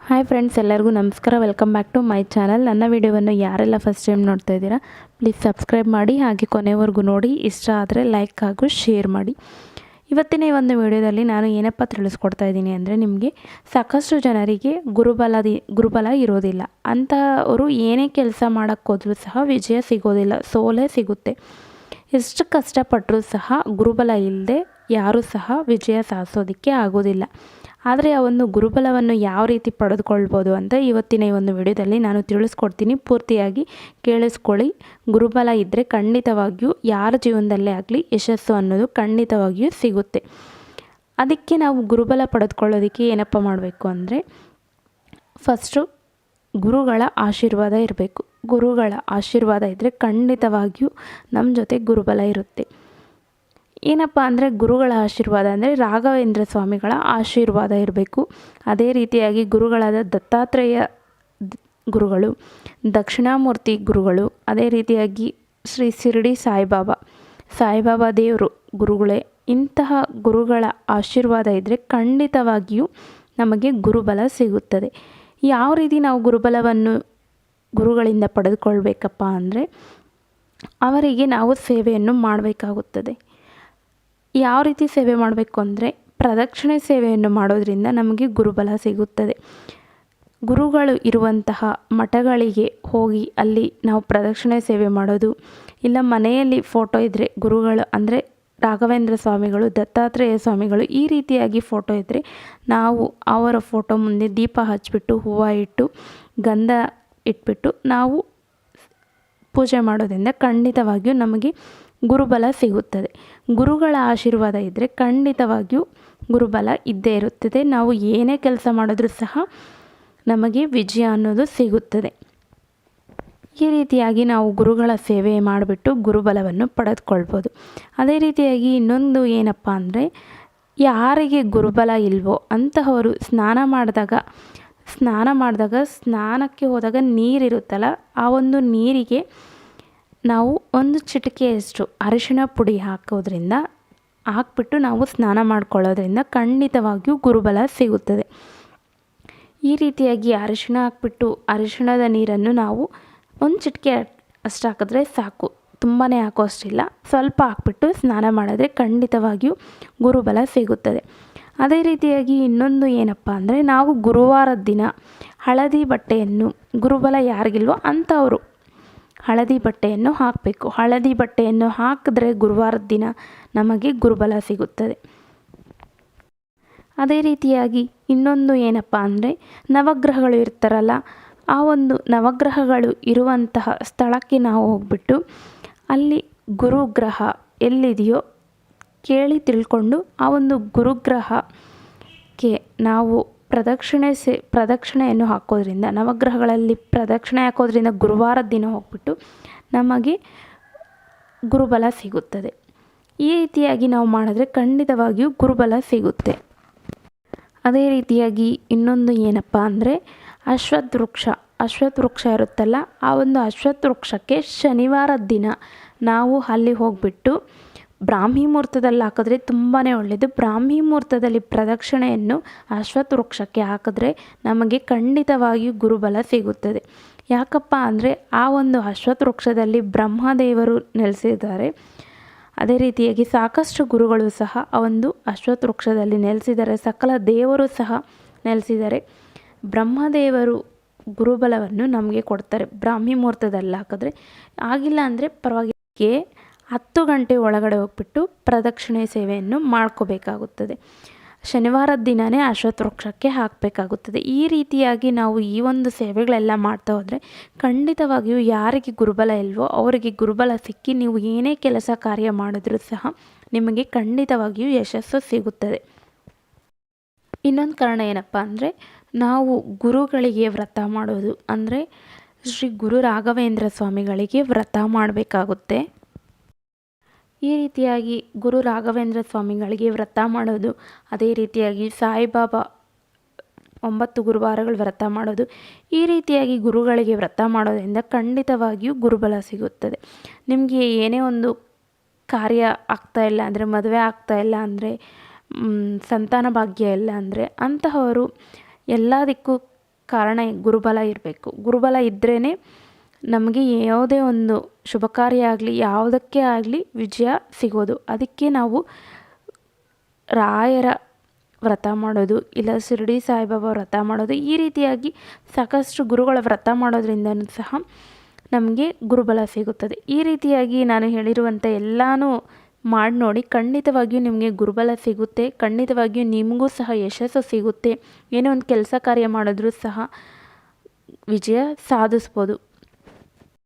Hi friends, ಎಲ್ಲರಿಗೂ ನಮಸ್ಕಾರ. Welcome back to my channel. ನನ್ನ ವಿಡಿಯೋವನ್ನು ಯಾರೆಲ್ಲ ಫಸ್ಟ್ ಟೈಮ್ ನೋಡ್ತಾ ಇದ್ದೀರಾ ಪ್ಲೀಸ್ ಸಬ್ಸ್ಕ್ರೈಬ್ ಮಾಡಿ, ಹಾಗೆ ಕೊನೆವರೆಗೂ ನೋಡಿ. ಇಷ್ಟ ಆದರೆ ಲೈಕ್ ಹಾಗೂ ಶೇರ್ ಮಾಡಿ. ಇವತ್ತಿನ ಈ ಒಂದು ವಿಡಿಯೋದಲ್ಲಿ ನಾನು ಏನಪ್ಪ ತಿಳಿಸ್ಕೊಡ್ತಾ ಇದ್ದೀನಿ ಅಂದರೆ, ನಿಮಗೆ ಸಾಕಷ್ಟು ಜನರಿಗೆ ಗುರುಬಲ ಇರೋದಿಲ್ಲ. ಅಂಥವರು ಏನೇ ಕೆಲಸ ಮಾಡೋಕ್ಕೋದ್ರೂ ಸಹ ವಿಜಯ ಸಿಗೋದಿಲ್ಲ, ಸೋಲೇ ಸಿಗುತ್ತೆ. ಎಷ್ಟು ಕಷ್ಟಪಟ್ಟರೂ ಸಹ ಗುರುಬಲ ಇಲ್ಲದೆ ಯಾರೂ ಸಹ ವಿಜಯ ಸಾಧಿಸೋದಕ್ಕೆ ಆಗೋದಿಲ್ಲ. ಆದರೆ ಆ ಒಂದು ಗುರುಬಲವನ್ನು ಯಾವ ರೀತಿ ಪಡೆದುಕೊಳ್ಬೋದು ಅಂತ ಇವತ್ತಿನ ಈ ಒಂದು ವಿಡಿಯೋದಲ್ಲಿ ನಾನು ತಿಳಿಸ್ಕೊಡ್ತೀನಿ. ಪೂರ್ತಿಯಾಗಿ ಕೇಳಿಸ್ಕೊಳ್ಳಿ. ಗುರುಬಲ ಇದ್ದರೆ ಖಂಡಿತವಾಗಿಯೂ ಯಾರ ಜೀವನದಲ್ಲೇ ಆಗಲಿ ಯಶಸ್ಸು ಅನ್ನೋದು ಖಂಡಿತವಾಗಿಯೂ ಸಿಗುತ್ತೆ. ಅದಕ್ಕೆ ನಾವು ಗುರುಬಲ ಪಡೆದುಕೊಳ್ಳೋದಕ್ಕೆ ಏನಪ್ಪ ಮಾಡಬೇಕು ಅಂದರೆ, ಫಸ್ಟು ಗುರುಗಳ ಆಶೀರ್ವಾದ ಇರಬೇಕು. ಗುರುಗಳ ಆಶೀರ್ವಾದ ಇದ್ದರೆ ಖಂಡಿತವಾಗಿಯೂ ನಮ್ಮ ಜೊತೆ ಗುರುಬಲ ಇರುತ್ತೆ. ಏನಪ್ಪ ಅಂದರೆ ಗುರುಗಳ ಆಶೀರ್ವಾದ ಅಂದರೆ ರಾಘವೇಂದ್ರ ಸ್ವಾಮಿಗಳ ಆಶೀರ್ವಾದ ಇರಬೇಕು. ಅದೇ ರೀತಿಯಾಗಿ ಗುರುಗಳಾದ ದತ್ತಾತ್ರೇಯ ಗುರುಗಳು, ದಕ್ಷಿಣಾಮೂರ್ತಿ ಗುರುಗಳು, ಅದೇ ರೀತಿಯಾಗಿ ಶ್ರೀ ಶಿರಡಿ ಸಾಯಿಬಾಬಾ ದೇವರು ಗುರುಗಳೇ, ಇಂತಹ ಗುರುಗಳ ಆಶೀರ್ವಾದ ಇದ್ದರೆ ಖಂಡಿತವಾಗಿಯೂ ನಮಗೆ ಗುರುಬಲ ಸಿಗುತ್ತದೆ. ಯಾವ ರೀತಿ ನಾವು ಗುರುಬಲವನ್ನು ಗುರುಗಳಿಂದ ಪಡೆದುಕೊಳ್ಬೇಕಪ್ಪ ಅಂದರೆ, ಅವರಿಗೆ ನಾವು ಸೇವೆಯನ್ನು ಮಾಡಬೇಕಾಗುತ್ತದೆ. ಯಾವ ರೀತಿ ಸೇವೆ ಮಾಡಬೇಕು ಅಂದರೆ, ಪ್ರದಕ್ಷಿಣೆ ಸೇವೆಯನ್ನು ಮಾಡೋದರಿಂದ ನಮಗೆ ಗುರುಬಲ ಸಿಗುತ್ತದೆ. ಗುರುಗಳು ಇರುವಂತಹ ಮಠಗಳಿಗೆ ಹೋಗಿ ಅಲ್ಲಿ ನಾವು ಪ್ರದಕ್ಷಿಣೆ ಸೇವೆ ಮಾಡೋದು, ಇಲ್ಲ ಮನೆಯಲ್ಲಿ ಫೋಟೋ ಇದ್ದರೆ ಗುರುಗಳು ಅಂದರೆ ರಾಘವೇಂದ್ರ ಸ್ವಾಮಿಗಳು, ದತ್ತಾತ್ರೇಯ ಸ್ವಾಮಿಗಳು, ಈ ರೀತಿಯಾಗಿ ಫೋಟೋ ಇದ್ದರೆ ನಾವು ಅವರ ಫೋಟೋ ಮುಂದೆ ದೀಪ ಹಚ್ಚಿಬಿಟ್ಟು, ಹೂವು ಇಟ್ಟು, ಗಂಧ ಇಟ್ಬಿಟ್ಟು ನಾವು ಪೂಜೆ ಮಾಡೋದ್ರಿಂದ ಖಂಡಿತವಾಗಿಯೂ ನಮಗೆ ಗುರುಬಲ ಸಿಗುತ್ತದೆ. ಗುರುಗಳ ಆಶೀರ್ವಾದ ಇದ್ದರೆ ಖಂಡಿತವಾಗಿಯೂ ಗುರುಬಲ ಇದ್ದೇ ಇರುತ್ತದೆ. ನಾವು ಏನೇ ಕೆಲಸ ಮಾಡಿದ್ರೂ ಸಹ ನಮಗೆ ವಿಜಯ ಅನ್ನೋದು ಸಿಗುತ್ತದೆ. ಈ ರೀತಿಯಾಗಿ ನಾವು ಗುರುಗಳ ಸೇವೆ ಮಾಡಿಬಿಟ್ಟು ಗುರುಬಲವನ್ನು ಪಡೆದುಕೊಳ್ಬೋದು. ಅದೇ ರೀತಿಯಾಗಿ ಇನ್ನೊಂದು ಏನಪ್ಪ ಅಂದರೆ, ಯಾರಿಗೆ ಗುರುಬಲ ಇಲ್ವೋ ಅಂತಹವರು ಸ್ನಾನ ಮಾಡಿದಾಗ ಸ್ನಾನಕ್ಕೆ ಹೋದಾಗ ನೀರಿರುತ್ತಲ್ಲ, ಆ ಒಂದು ನೀರಿಗೆ ನಾವು ಒಂದು ಚಿಟಿಕೆಯಷ್ಟು ಅರಿಶಿಣ ಪುಡಿ ಹಾಕ್ಬಿಟ್ಟು ನಾವು ಸ್ನಾನ ಮಾಡ್ಕೊಳ್ಳೋದ್ರಿಂದ ಖಂಡಿತವಾಗಿಯೂ ಗುರುಬಲ ಸಿಗುತ್ತದೆ. ಈ ರೀತಿಯಾಗಿ ಅರಿಶಿಣ ಹಾಕ್ಬಿಟ್ಟು ಅರಿಶಿಣದ ನೀರನ್ನು ನಾವು ಒಂದು ಚಿಟಿಕೆ ಅಷ್ಟು ಹಾಕಿದ್ರೆ ಸಾಕು, ತುಂಬಾ ಹಾಕೋ ಅಷ್ಟಿಲ್ಲ, ಸ್ವಲ್ಪ ಹಾಕ್ಬಿಟ್ಟು ಸ್ನಾನ ಮಾಡಿದ್ರೆ ಖಂಡಿತವಾಗಿಯೂ ಗುರುಬಲ ಸಿಗುತ್ತದೆ. ಅದೇ ರೀತಿಯಾಗಿ ಇನ್ನೊಂದು ಏನಪ್ಪ ಅಂದರೆ, ನಾವು ಗುರುವಾರದ ದಿನ ಹಳದಿ ಬಟ್ಟೆಯನ್ನು, ಗುರುಬಲ ಯಾರಿಗಿಲ್ವೋ ಅಂಥವರು ಹಳದಿ ಬಟ್ಟೆಯನ್ನು ಹಾಕಬೇಕು. ಹಳದಿ ಬಟ್ಟೆಯನ್ನು ಹಾಕಿದ್ರೆ ಗುರುವಾರದ ದಿನ ನಮಗೆ ಗುರುಬಲ ಸಿಗುತ್ತದೆ. ಅದೇ ರೀತಿಯಾಗಿ ಇನ್ನೊಂದು ಏನಪ್ಪ ಅಂದರೆ, ನವಗ್ರಹಗಳು ಇರ್ತಾರಲ್ಲ, ಆ ಒಂದು ನವಗ್ರಹಗಳು ಇರುವಂತಹ ಸ್ಥಳಕ್ಕೆ ನಾವು ಹೋಗ್ಬಿಟ್ಟು ಅಲ್ಲಿ ಗುರುಗ್ರಹ ಎಲ್ಲಿದೆಯೋ ಕೇಳಿ ತಿಳ್ಕೊಂಡು ಆ ಒಂದು ಗುರುಗ್ರಹಕ್ಕೆ ನಾವು ಪ್ರದಕ್ಷಿಣೆಯನ್ನು ಹಾಕೋದ್ರಿಂದ, ನವಗ್ರಹಗಳಲ್ಲಿ ಪ್ರದಕ್ಷಿಣೆ ಹಾಕೋದ್ರಿಂದ ಗುರುವಾರದ ದಿನ ಹೋಗ್ಬಿಟ್ಟು ನಮಗೆ ಗುರುಬಲ ಸಿಗುತ್ತದೆ. ಈ ರೀತಿಯಾಗಿ ನಾವು ಮಾಡಿದ್ರೆ ಖಂಡಿತವಾಗಿಯೂ ಗುರುಬಲ ಸಿಗುತ್ತೆ. ಅದೇ ರೀತಿಯಾಗಿ ಇನ್ನೊಂದು ಏನಪ್ಪ ಅಂದರೆ, ಅಶ್ವತ್ಥ ವೃಕ್ಷ ಇರುತ್ತಲ್ಲ, ಆ ಒಂದು ಅಶ್ವತ್ಥ ವೃಕ್ಷಕ್ಕೆ ಶನಿವಾರದ ದಿನ ನಾವು ಅಲ್ಲಿ ಹೋಗಿಬಿಟ್ಟು ಬ್ರಾಹ್ಮಿ ಮುಹೂರ್ತದಲ್ಲಿ ಹಾಕಿದ್ರೆ ತುಂಬಾ ಒಳ್ಳೆಯದು. ಬ್ರಾಹ್ಮಿ ಮುಹೂರ್ತದಲ್ಲಿ ಪ್ರದಕ್ಷಿಣೆಯನ್ನು ಅಶ್ವತ್ಥ ವೃಕ್ಷಕ್ಕೆ ಹಾಕಿದ್ರೆ ನಮಗೆ ಖಂಡಿತವಾಗಿಯೂ ಗುರುಬಲ ಸಿಗುತ್ತದೆ. ಯಾಕಪ್ಪ ಅಂದರೆ, ಆ ಒಂದು ಅಶ್ವತ್ಥ ವೃಕ್ಷದಲ್ಲಿ ಬ್ರಹ್ಮದೇವರು ನೆಲೆಸಿದ್ದಾರೆ. ಅದೇ ರೀತಿಯಾಗಿ ಸಾಕಷ್ಟು ಗುರುಗಳು ಸಹ ಆ ಒಂದು ಅಶ್ವತ್ಥ ವೃಕ್ಷದಲ್ಲಿ ನೆಲೆಸಿದ್ದಾರೆ. ಸಕಲ ದೇವರು ಸಹ ನೆಲೆಸಿದ್ದಾರೆ. ಬ್ರಹ್ಮದೇವರು ಗುರುಬಲವನ್ನು ನಮಗೆ ಕೊಡ್ತಾರೆ ಬ್ರಾಹ್ಮಿ ಮುಹೂರ್ತದಲ್ಲಿ ಹಾಕಿದ್ರೆ. ಆಗಿಲ್ಲ ಅಂದರೆ ಪರವಾಗಿಲ್ಲ, 10 ಗಂಟೆ ಒಳಗಡೆ ಹೋಗ್ಬಿಟ್ಟು ಪ್ರದಕ್ಷಿಣೆ ಸೇವೆಯನ್ನು ಮಾಡ್ಕೋಬೇಕಾಗುತ್ತದೆ. ಶನಿವಾರದ ದಿನವೇ ಅಶ್ವತ್ಥ ವೃಕ್ಷಕ್ಕೆ ಹಾಕಬೇಕಾಗುತ್ತದೆ. ಈ ರೀತಿಯಾಗಿ ನಾವು ಈ ಒಂದು ಸೇವೆಗಳೆಲ್ಲ ಮಾಡ್ತಾ ಹೋದರೆ ಖಂಡಿತವಾಗಿಯೂ ಯಾರಿಗೆ ಗುರುಬಲ ಇಲ್ವೋ ಅವರಿಗೆ ಗುರುಬಲ ಸಿಕ್ಕಿ ನೀವು ಏನೇ ಕೆಲಸ ಕಾರ್ಯ ಮಾಡಿದ್ರೂ ಸಹ ನಿಮಗೆ ಖಂಡಿತವಾಗಿಯೂ ಯಶಸ್ಸು ಸಿಗುತ್ತದೆ. ಇನ್ನೊಂದು ಕಾರಣ ಏನಪ್ಪ ಅಂದರೆ, ನಾವು ಗುರುಗಳಿಗೆ ವ್ರತ ಮಾಡೋದು ಅಂದರೆ ಶ್ರೀ ಗುರು ರಾಘವೇಂದ್ರ ಸ್ವಾಮಿಗಳಿಗೆ ವ್ರತ ಮಾಡಬೇಕಾಗುತ್ತೆ. ಈ ರೀತಿಯಾಗಿ ಗುರು ರಾಘವೇಂದ್ರ ಸ್ವಾಮಿಗಳಿಗೆ ವ್ರತ ಮಾಡೋದು, ಅದೇ ರೀತಿಯಾಗಿ ಸಾಯಿಬಾಬಾ 9 ಗುರುವಾರಗಳು ವ್ರತ ಮಾಡೋದು, ಈ ರೀತಿಯಾಗಿ ಗುರುಗಳಿಗೆ ವ್ರತ ಮಾಡೋದ್ರಿಂದ ಖಂಡಿತವಾಗಿಯೂ ಗುರುಬಲ ಸಿಗುತ್ತದೆ. ನಿಮಗೆ ಏನೇ ಒಂದು ಕಾರ್ಯ ಆಗ್ತಾಯಿಲ್ಲ ಅಂದರೆ, ಮದುವೆ ಆಗ್ತಾಯಿಲ್ಲ ಅಂದರೆ, ಸಂತಾನ ಭಾಗ್ಯ ಇಲ್ಲ ಅಂದರೆ, ಅಂತಹವರು ಎಲ್ಲದಕ್ಕೂ ಕಾರಣ ಗುರುಬಲ ಇರಬೇಕು. ಗುರುಬಲ ಇದ್ರೇ ನಮಗೆ ಯಾವುದೇ ಒಂದು ಶುಭ ಕಾರ್ಯ ಆಗಲಿ ಯಾವುದಕ್ಕೆ ಆಗಲಿ ವಿಜಯ ಸಿಗೋದು. ಅದಕ್ಕೆ ನಾವು ರಾಯರ ವ್ರತ ಮಾಡೋದು, ಇಲ್ಲ ಶಿರಡಿ ಸಾಯಿಬಾಬಾ ವ್ರತ ಮಾಡೋದು, ಈ ರೀತಿಯಾಗಿ ಸಾಕಷ್ಟು ಗುರುಗಳ ವ್ರತ ಮಾಡೋದ್ರಿಂದನೂ ಸಹ ನಮಗೆ ಗುರುಬಲ ಸಿಗುತ್ತದೆ. ಈ ರೀತಿಯಾಗಿ ನಾನು ಹೇಳಿರುವಂಥ ಎಲ್ಲನೂ ಮಾಡಿ ನೋಡಿ, ಖಂಡಿತವಾಗಿಯೂ ನಿಮಗೆ ಗುರುಬಲ ಸಿಗುತ್ತೆ. ಖಂಡಿತವಾಗಿಯೂ ನಿಮಗೂ ಸಹ ಯಶಸ್ಸು ಸಿಗುತ್ತೆ. ಏನೋ ಒಂದು ಕೆಲಸ ಕಾರ್ಯ ಮಾಡಿದ್ರೂ ಸಹ ವಿಜಯ ಸಾಧಿಸ್ಬೋದು.